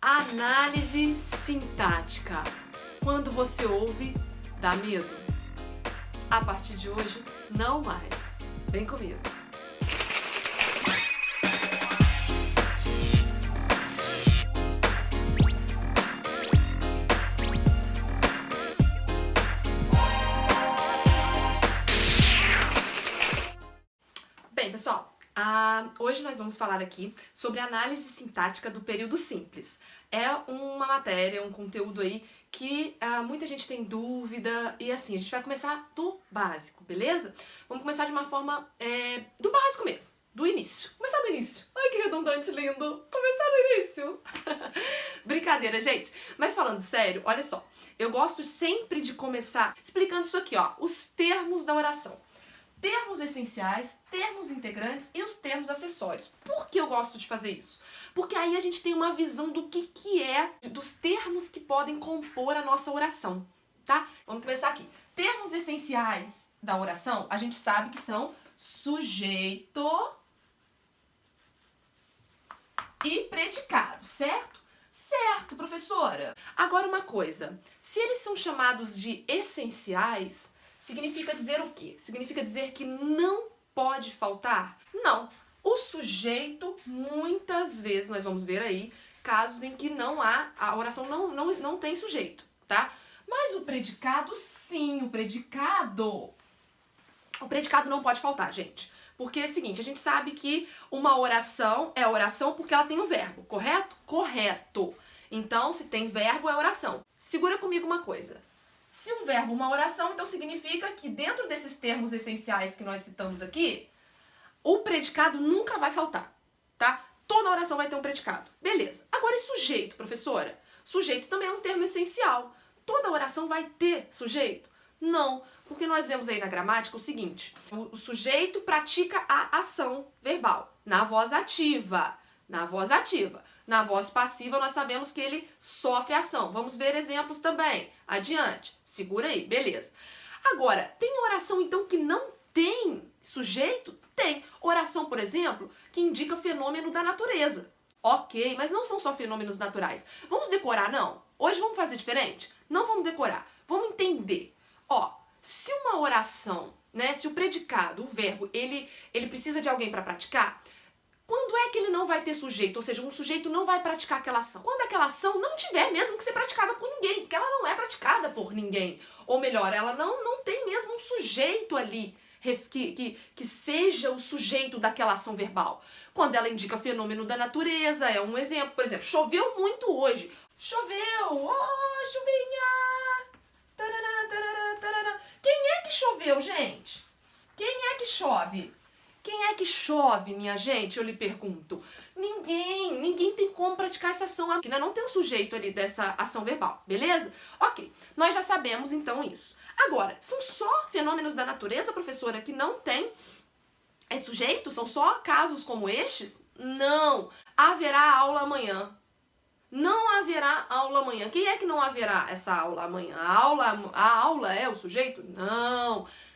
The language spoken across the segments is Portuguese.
Análise sintática. Quando você ouve, dá medo? A partir de hoje, não mais. Vem comigo. Bem, pessoal, hoje nós vamos falar aqui sobre análise sintática do período simples. É uma matéria, um conteúdo aí que muita gente tem dúvida e assim, a gente vai começar do básico, beleza? Vamos começar de uma forma do básico mesmo, do início. Começar do início. Ai, que redundante lindo! Começar do início! Brincadeira, gente. Mas falando sério, olha só. Eu gosto sempre de começar explicando isso aqui, ó. Os termos da oração. Termos essenciais, termos integrantes e os termos acessórios. Por que eu gosto de fazer isso? Porque aí a gente tem uma visão do que é, dos termos que podem compor a nossa oração, tá? Vamos começar aqui. Termos essenciais da oração, a gente sabe que são sujeito e predicado, certo? Certo, professora. Agora uma coisa, se eles são chamados de essenciais, significa dizer o quê? Significa dizer que não pode faltar? Não. O sujeito, muitas vezes, nós vamos ver aí, casos em que não há, a oração não tem sujeito, tá? Mas o predicado, sim, o predicado não pode faltar, gente. Porque é o seguinte, a gente sabe que uma oração é oração porque ela tem um verbo, correto? Correto. Então, se tem verbo, é oração. Segura comigo uma coisa. Se um verbo, uma oração, então significa que dentro desses termos essenciais que nós citamos aqui, o predicado nunca vai faltar, tá? Toda oração vai ter um predicado. Beleza. Agora, e sujeito, professora? Sujeito também é um termo essencial. Toda oração vai ter sujeito? Não, porque nós vemos aí na gramática o seguinte, o sujeito pratica a ação verbal na voz ativa, na voz ativa. Na voz passiva, nós sabemos que ele sofre ação. Vamos ver exemplos também. Adiante. Segura aí. Beleza. Agora, tem oração, então, que não tem sujeito? Tem. Oração, por exemplo, que indica fenômeno da natureza. Ok, mas não são só fenômenos naturais. Vamos decorar, não? Hoje vamos fazer diferente? Não vamos decorar. Vamos entender. Ó, se uma oração, né, se o predicado, o verbo, ele precisa de alguém para praticar, quando é que ele não vai ter sujeito? Ou seja, um sujeito não vai praticar aquela ação. Quando aquela ação não tiver mesmo que ser praticada por ninguém, porque ela não é praticada por ninguém. Ou melhor, ela não tem mesmo um sujeito ali que seja o sujeito daquela ação verbal. Quando ela indica fenômeno da natureza, é um exemplo. Por exemplo, choveu muito hoje. Choveu! Oh, chuvinha! Tarará, tarará, tarará. Quem é que choveu, gente? Quem é que chove? Quem é que chove, minha gente? Eu lhe pergunto. Ninguém tem como praticar essa ação aqui, né? Não tem um sujeito ali dessa ação verbal, beleza? Ok, nós já sabemos então isso. Agora, são só fenômenos da natureza, professora, que não tem sujeito? São só casos como estes? Não. Haverá aula amanhã. Não haverá aula amanhã. Quem é que não haverá essa aula amanhã? A aula é o sujeito?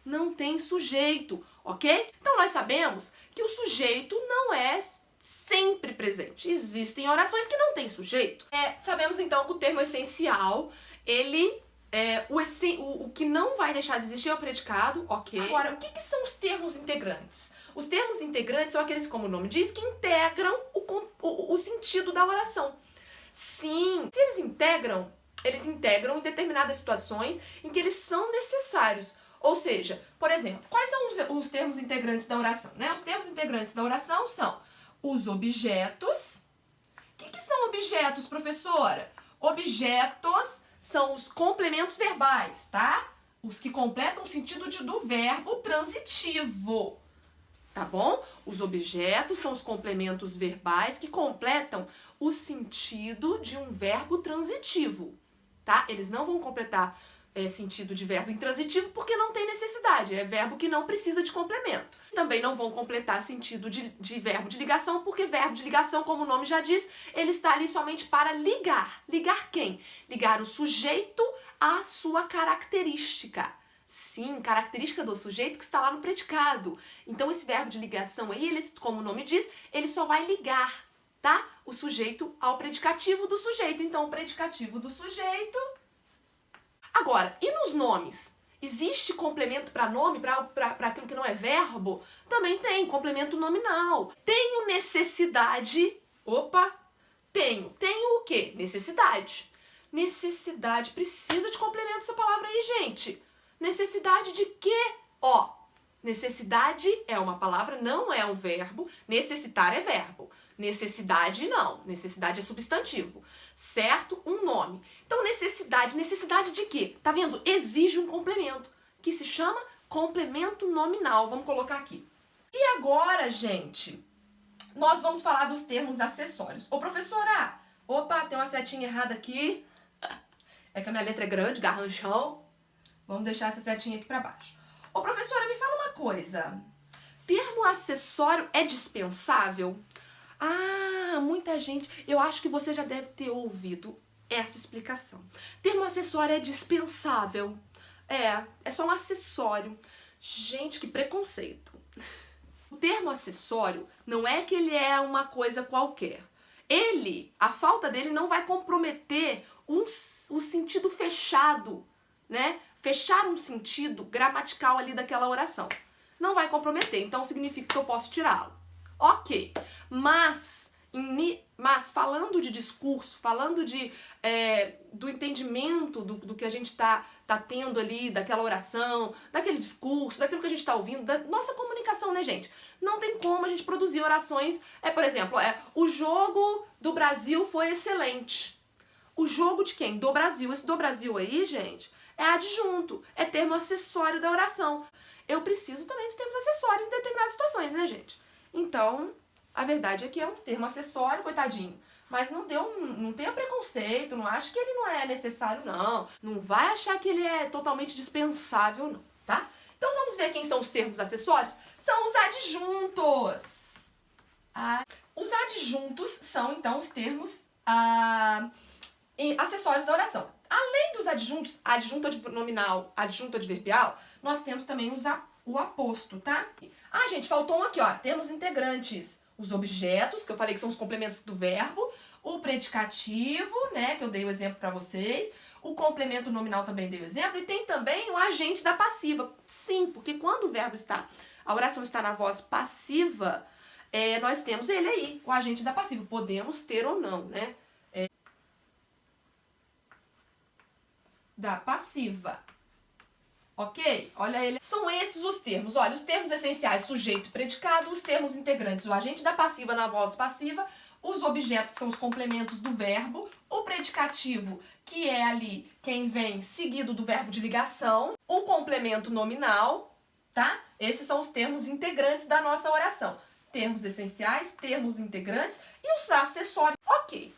Não tem sujeito, ok? Então nós sabemos que o sujeito não é sempre presente. Existem orações que não têm sujeito. Sabemos então que o termo essencial, o que não vai deixar de existir é o predicado, ok? Agora, o que são os termos integrantes? Os termos integrantes são aqueles, como o nome diz, que integram o sentido da oração. Sim, se eles integram em determinadas situações em que eles são necessários. Ou seja, por exemplo, quais são os termos integrantes da oração? Né? Os termos integrantes da oração são os objetos. O que são objetos, professora? Objetos são os complementos verbais, tá? Os que completam o sentido do verbo transitivo. Tá bom? Os objetos são os complementos verbais que completam o sentido de um verbo transitivo, tá? Eles não vão completar sentido de verbo intransitivo porque não tem necessidade, é verbo que não precisa de complemento. Também não vão completar sentido de verbo de ligação porque verbo de ligação, como o nome já diz, ele está ali somente para ligar. Ligar quem? Ligar o sujeito à sua característica. Sim, característica do sujeito que está lá no predicado. Então esse verbo de ligação aí, como o nome diz, ele só vai ligar, tá? O sujeito ao predicativo do sujeito. Então, o predicativo do sujeito. Agora, e nos nomes? Existe complemento para nome, para aquilo que não é verbo? Também tem, complemento nominal. Tenho necessidade. Opa! Tenho. Tenho o quê? Necessidade. Necessidade. Precisa de complemento essa palavra aí, gente. Necessidade de quê? Ó, necessidade é uma palavra, não é um verbo. Necessitar é verbo. Necessidade não. Necessidade é substantivo. Certo? Um nome. Então, necessidade. Necessidade de quê? Tá vendo? Exige um complemento, que se chama complemento nominal. Vamos colocar aqui. E agora, gente, nós vamos falar dos termos acessórios. Ô, professora, opa, tem uma setinha errada aqui. É que a minha letra é grande, garranchão. Vamos deixar essa setinha aqui pra baixo. Ô, professora, me fala uma coisa. Termo acessório é dispensável? Ah, muita gente... Eu acho que você já deve ter ouvido essa explicação. Termo acessório é dispensável. É só um acessório. Gente, que preconceito. O termo acessório não é que ele é uma coisa qualquer. A falta dele não vai comprometer o sentido fechado, né? Fechar um sentido gramatical ali daquela oração. Não vai comprometer, então significa que eu posso tirá-lo. Ok, mas falando de discurso, falando do entendimento do que a gente tá tendo ali, daquela oração, daquele discurso, daquilo que a gente tá ouvindo, da nossa comunicação, né, gente? Não tem como a gente produzir orações, por exemplo, o jogo do Brasil foi excelente. O jogo de quem? Do Brasil. Esse do Brasil aí, gente, é adjunto, é termo acessório da oração. Eu preciso também dos termos acessórios em determinadas situações, né, gente? Então, a verdade é que é um termo acessório, coitadinho. Mas não tenha preconceito, não acha que ele não é necessário, não. Não vai achar que ele é totalmente dispensável, não, tá? Então vamos ver quem são os termos acessórios? São os adjuntos. Os adjuntos são, então, os termos acessórios da oração. Além dos adjuntos, adjunto nominal, adjunto adverbial, nós temos também o aposto, tá? Gente, faltou um aqui, ó. Termos integrantes. Os objetos, que eu falei que são os complementos do verbo. O predicativo, né, que eu dei o exemplo pra vocês. O complemento nominal também dei o exemplo. E tem também o agente da passiva. Sim, porque quando o verbo a oração está na voz passiva, nós temos ele aí, o agente da passiva. Podemos ter ou não, né? Da passiva. Ok? Olha ele. São esses os termos. Olha, os termos essenciais, sujeito e predicado, os termos integrantes, o agente da passiva na voz passiva, os objetos, que são os complementos do verbo, o predicativo, que é ali quem vem seguido do verbo de ligação, o complemento nominal, tá? Esses são os termos integrantes da nossa oração. Termos essenciais, termos integrantes e os acessórios. Ok.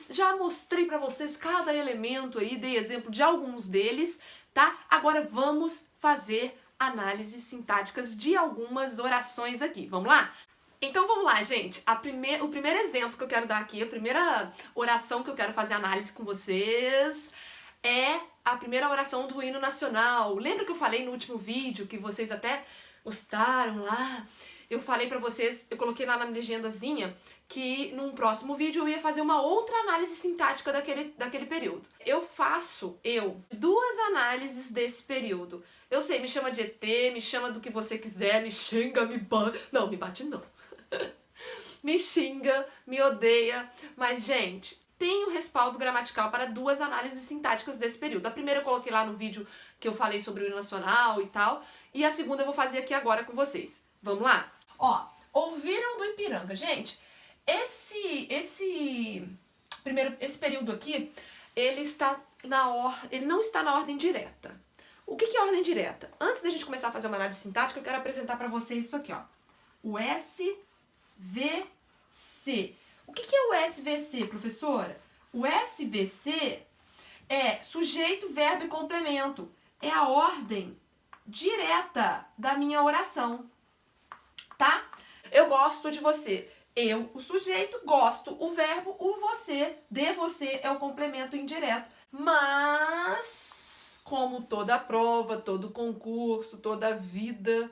Já mostrei para vocês cada elemento aí, dei exemplo de alguns deles, tá? Agora vamos fazer análises sintáticas de algumas orações aqui. Vamos lá? Então vamos lá, gente. O primeiro exemplo que eu quero dar aqui, a primeira oração que eu quero fazer análise com vocês é a primeira oração do hino nacional. Lembra que eu falei no último vídeo, que vocês até gostaram lá? Eu falei pra vocês, eu coloquei lá na legendazinha, que num próximo vídeo eu ia fazer uma outra análise sintática daquele período. Eu faço, duas análises desse período. Eu sei, me chama de ET, me chama do que você quiser, me xinga, me bate. Não, me bate não. Me xinga, me odeia. Mas, gente, tem o respaldo gramatical para duas análises sintáticas desse período. A primeira eu coloquei lá no vídeo que eu falei sobre o hino nacional e tal. E a segunda eu vou fazer aqui agora com vocês. Vamos lá? Ó, ouviram do Ipiranga. Gente, esse período aqui, ele não está na ordem direta. O que é ordem direta? Antes da gente começar a fazer uma análise sintática, eu quero apresentar para vocês isso aqui, ó. O SVC. O que é o SVC, professora? O SVC é sujeito, verbo e complemento. É a ordem direta da minha oração, tá? Eu gosto de você. Eu, o sujeito, gosto, o verbo, o você, de você é o complemento indireto. Mas, como toda prova, todo concurso, toda vida,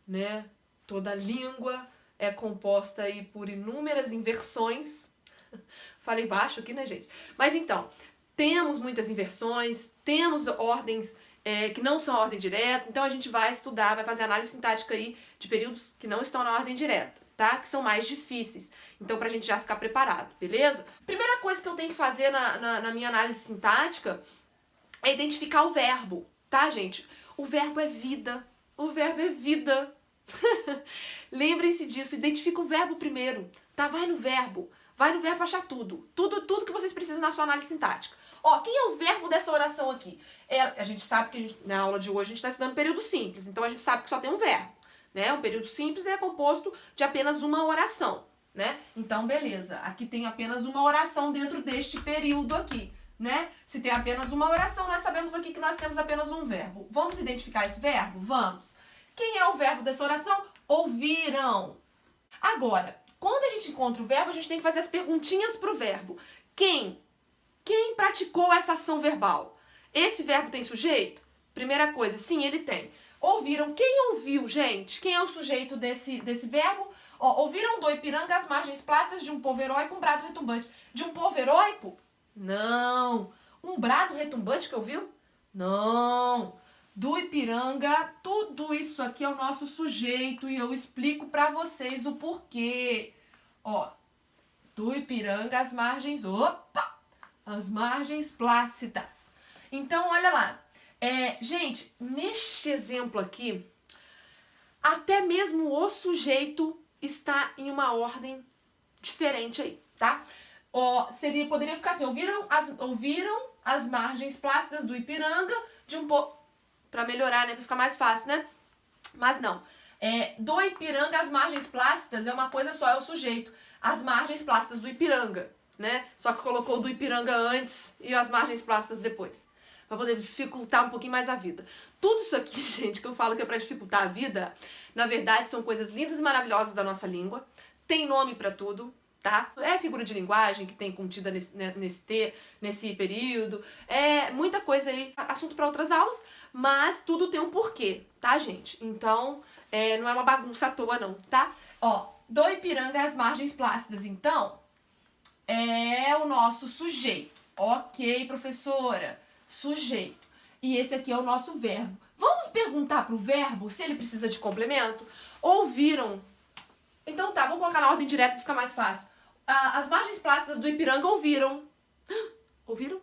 né, toda língua, é composta aí por inúmeras inversões. Falei baixo aqui, né, gente? Mas então, temos muitas inversões, temos ordens que não são ordem direta, então a gente vai estudar, vai fazer análise sintática aí de períodos que não estão na ordem direta, tá? Que são mais difíceis. Então, pra gente já ficar preparado, beleza? Primeira coisa que eu tenho que fazer na minha análise sintática é identificar o verbo, tá, gente? O verbo é vida. O verbo é vida. Lembrem-se disso, identifica o verbo primeiro, tá? Vai no verbo achar tudo. Tudo que vocês precisam na sua análise sintática. Ó, quem é o verbo dessa oração aqui? A gente sabe que na aula de hoje a gente está estudando período simples, então a gente sabe que só tem um verbo, né? Um período simples é composto de apenas uma oração, né? Então, beleza, aqui tem apenas uma oração dentro deste período aqui, né? Se tem apenas uma oração, nós sabemos aqui que nós temos apenas um verbo. Vamos identificar esse verbo? Vamos. Quem é o verbo dessa oração? Ouviram. Agora, quando a gente encontra o verbo, a gente tem que fazer as perguntinhas pro verbo. Quem praticou essa ação verbal? Esse verbo tem sujeito? Primeira coisa, sim, ele tem. Ouviram? Quem ouviu, gente? Quem é o sujeito desse verbo? Ó, ouviram do Ipiranga as margens plácidas de um povo heróico, um brado retumbante. De um povo heróico? Não. Um brado retumbante que ouviu? Não. Do Ipiranga, tudo isso aqui é o nosso sujeito e eu explico pra vocês o porquê. Ó, do Ipiranga as margens, as margens plácidas. Então, olha lá. Gente, neste exemplo aqui, até mesmo o sujeito está em uma ordem diferente aí, tá? Poderia ficar assim, ouviram as margens plácidas do Ipiranga de um povo... Pra melhorar, né? Pra ficar mais fácil, né? Mas não. Do Ipiranga, as margens plácidas é uma coisa só, é o sujeito. As margens plácidas do Ipiranga, né? Só que colocou o do Ipiranga antes e as margens plácidas depois. Pra poder dificultar um pouquinho mais a vida. Tudo isso aqui, gente, que eu falo que é pra dificultar a vida, na verdade são coisas lindas e maravilhosas da nossa língua. Tem nome pra tudo, tá? É figura de linguagem que tem contida nesse período. É muita coisa aí, assunto pra outras aulas. Mas tudo tem um porquê, tá, gente? Então, não é uma bagunça à toa, não, tá? Ó, do Ipiranga as margens plácidas, então, é o nosso sujeito. Ok, professora, sujeito. E esse aqui é o nosso verbo. Vamos perguntar pro verbo se ele precisa de complemento? Ouviram? Então tá, vamos colocar na ordem direta pra ficar mais fácil. As margens plácidas do Ipiranga ouviram. Ouviram?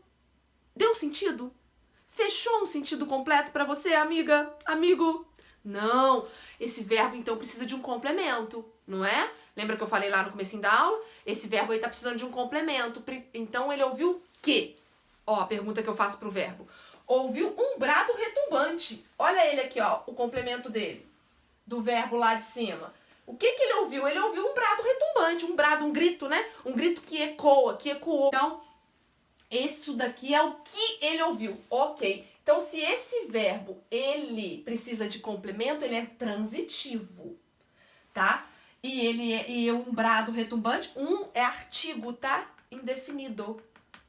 Deu sentido? Fechou um sentido completo pra você, amiga? Amigo? Não. Esse verbo, então, precisa de um complemento, não é? Lembra que eu falei lá no comecinho da aula? Esse verbo aí tá precisando de um complemento. Então, ele ouviu o quê? Ó, a pergunta que eu faço pro verbo. Ouviu um brado retumbante. Olha ele aqui, ó, o complemento dele. Do verbo lá de cima. O que ele ouviu? Ele ouviu um brado retumbante. Um brado, um grito, né? Um grito que ecoa, que ecoou. Então, isso daqui é o que ele ouviu, ok. Então, se esse verbo, ele precisa de complemento, ele é transitivo, tá? E um brado retumbante, é artigo, tá? Indefinido,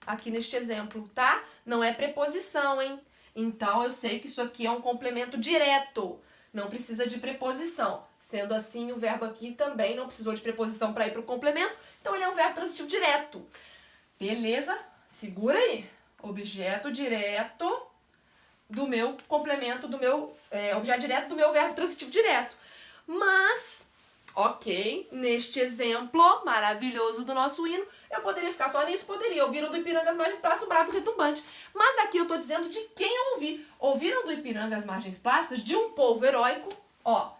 aqui neste exemplo, tá? Não é preposição, hein? Então, eu sei que isso aqui é um complemento direto, não precisa de preposição. Sendo assim, o verbo aqui também não precisou de preposição para ir para o complemento, então ele é um verbo transitivo direto. Beleza? Segura aí. Objeto direto do meu complemento, objeto direto do meu verbo transitivo direto. Mas, ok, neste exemplo maravilhoso do nosso hino, eu poderia ficar só nisso, poderia. Ouviram do Ipiranga as margens plácidas, um brado retumbante. Mas aqui eu tô dizendo de quem eu ouvi. Ouviram do Ipiranga as margens plácidas de um povo heróico, ó,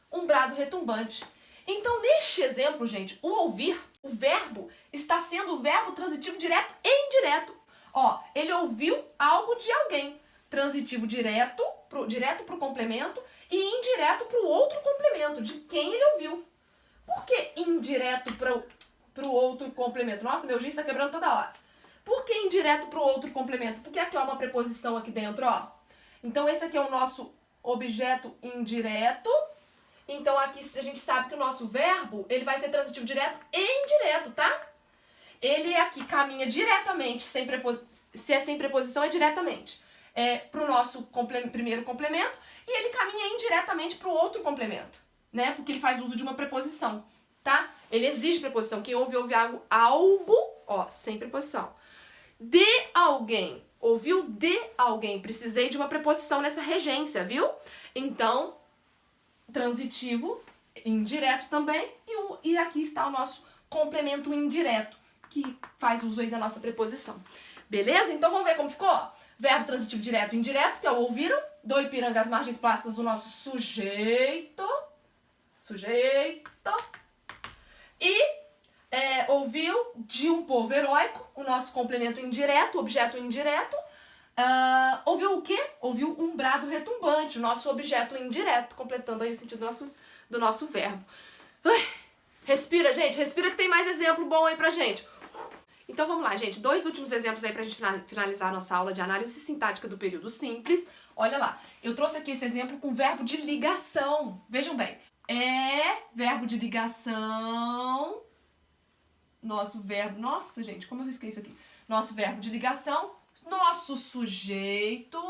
um brado retumbante. Então, neste exemplo, gente, o ouvir, o verbo, está sendo o verbo transitivo direto e indireto. Ó, ele ouviu algo de alguém. Transitivo direto pro complemento e indireto pro outro complemento, de quem ele ouviu. Por que indireto pro outro complemento? Nossa, meu giz está quebrando toda hora. Por que indireto pro outro complemento? Porque aqui, ó, uma preposição aqui dentro, ó. Então, esse aqui é o nosso objeto indireto. Então, aqui a gente sabe que o nosso verbo, ele vai ser transitivo direto e indireto, tá? Ele aqui caminha diretamente, se é sem preposição, é diretamente. Para o nosso primeiro complemento, e ele caminha indiretamente para o outro complemento, né? Porque ele faz uso de uma preposição. tá? Ele exige preposição. Quem ouve algo, ó, sem preposição. De alguém. Ouviu de alguém. Precisei de uma preposição nessa regência, viu? Então, transitivo, indireto também. E aqui está o nosso complemento indireto, que faz uso aí da nossa preposição. Beleza? Então, vamos ver como ficou? Verbo transitivo direto e indireto, que é o ouviram. Do Ipiranga às margens plásticas do nosso sujeito. Sujeito. E ouviu de um povo heróico, o nosso complemento indireto, objeto indireto. Ouviu o quê? Ouviu um brado retumbante, o nosso objeto indireto, completando aí o sentido do nosso verbo. Respira, gente, respira que tem mais exemplo bom aí pra gente. Então vamos lá, gente, 2 últimos exemplos aí pra gente finalizar a nossa aula de análise sintática do período simples. Olha lá, eu trouxe aqui esse exemplo com verbo de ligação. Vejam bem, verbo de ligação, nosso verbo, nossa gente, como eu risquei isso aqui? Nosso verbo de ligação, nosso sujeito,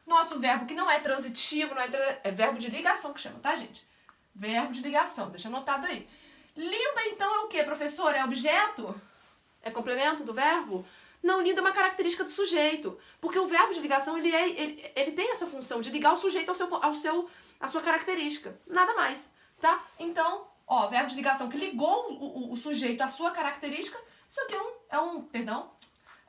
nosso verbo que não é transitivo, é verbo de ligação que chama, tá, gente? Verbo de ligação, deixa anotado aí. Linda, então, é o quê, professor? É objeto? É complemento do verbo? Não, linda é uma característica do sujeito. Porque o verbo de ligação, ele tem essa função de ligar o sujeito à sua característica. Nada mais, tá? Então, ó, verbo de ligação que ligou o sujeito à sua característica, isso aqui é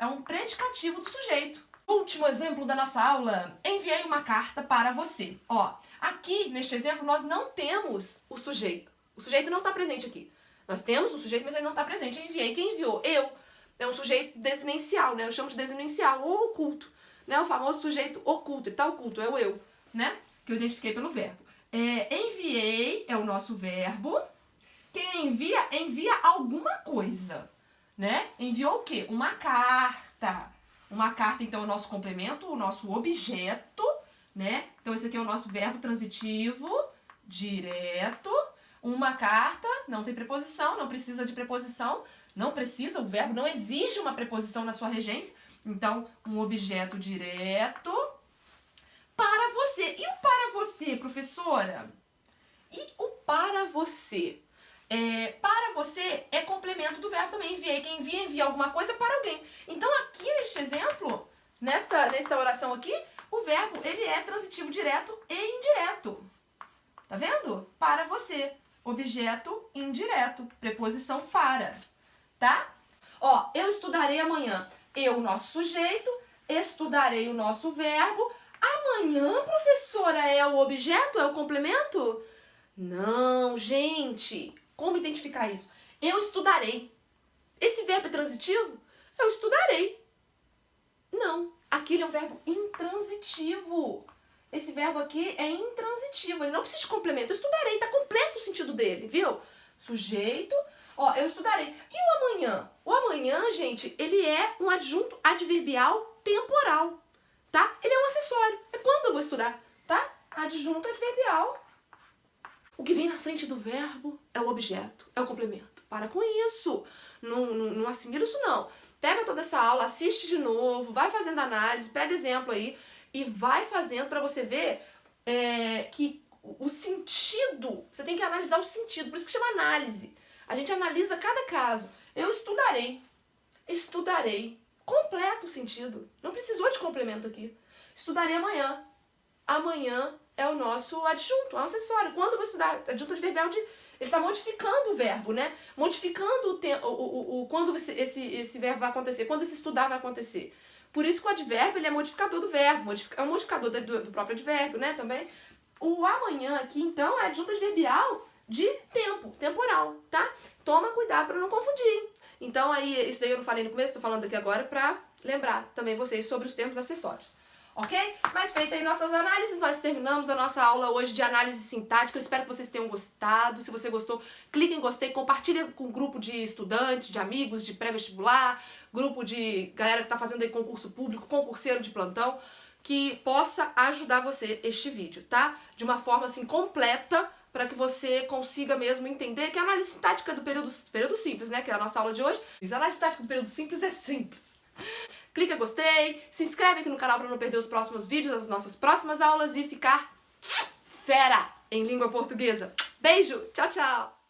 um predicativo do sujeito. Último exemplo da nossa aula, enviei uma carta para você. Ó, aqui, neste exemplo, nós não temos o sujeito. O sujeito não está presente aqui. Nós temos o sujeito, mas ele não está presente. Eu enviei. Quem enviou? Eu. É um sujeito desinencial, né? Eu chamo de desinencial ou oculto, né? O famoso sujeito oculto. Ele está oculto, é o eu, né? Que eu identifiquei pelo verbo. Enviei é o nosso verbo. Quem envia alguma coisa, né? Enviou o quê? Uma carta. Uma carta, então, é o nosso complemento, o nosso objeto, né? Então, esse aqui é o nosso verbo transitivo, direto. Uma carta, não tem preposição, não precisa de preposição, não precisa, o verbo não exige uma preposição na sua regência. Então, um objeto direto para você. E o para você, professora? E o para você? Para você é complemento do verbo também. Enviei. Quem envia alguma coisa para alguém. Então, aqui neste exemplo, nesta oração aqui, o verbo ele é transitivo direto e indireto. Tá vendo? Para você. Objeto indireto, preposição para, tá? Ó, eu estudarei amanhã. Eu, o nosso sujeito, estudarei o nosso verbo. Amanhã, professora, é o objeto? É o complemento? Não, gente. Como identificar isso? Eu estudarei. Esse verbo é transitivo? Eu estudarei. Não, aqui ele é um verbo intransitivo. Esse verbo aqui é intransitivo, ele não precisa de complemento. Eu estudarei, tá completo o sentido dele, viu? Sujeito, ó, eu estudarei. E o amanhã? O amanhã, gente, ele é um adjunto adverbial temporal, tá? Ele é um acessório, é quando eu vou estudar, tá? Adjunto adverbial. O que vem na frente do verbo é o objeto, é o complemento. Para com isso, não assimila isso não. Pega toda essa aula, assiste de novo, vai fazendo análise, pega exemplo aí, e vai fazendo para você ver que o sentido, você tem que analisar o sentido, por isso que chama análise. A gente analisa cada caso. Eu estudarei, completa o sentido. Não precisou de complemento aqui. Estudarei amanhã. Amanhã é o nosso adjunto, é um acessório. Quando eu vou estudar, adjunto adverbial ele está modificando o verbo, né? Modificando quando esse verbo vai acontecer, quando esse estudar vai acontecer. Por isso que o advérbio ele é modificador do verbo, é um modificador do próprio advérbio, né, também. O amanhã aqui, então, é adjunto adverbial de tempo, temporal, tá? Toma cuidado para não confundir. Então, aí, isso daí eu não falei no começo, estou falando aqui agora para lembrar também vocês sobre os termos acessórios. Ok? Mas feitas aí nossas análises, nós terminamos a nossa aula hoje de análise sintática. Eu espero que vocês tenham gostado. Se você gostou, clique em gostei, compartilha com um grupo de estudantes, de amigos, de pré-vestibular, grupo de galera que está fazendo aí concurso público, concurseiro de plantão, que possa ajudar você este vídeo, tá? De uma forma assim completa, para que você consiga mesmo entender que a análise sintática do período simples, né? Que é a nossa aula de hoje. A análise sintática do período simples é simples. Clica em gostei, se inscreve aqui no canal para não perder os próximos vídeos, as nossas próximas aulas e ficar fera em língua portuguesa. Beijo, tchau, tchau!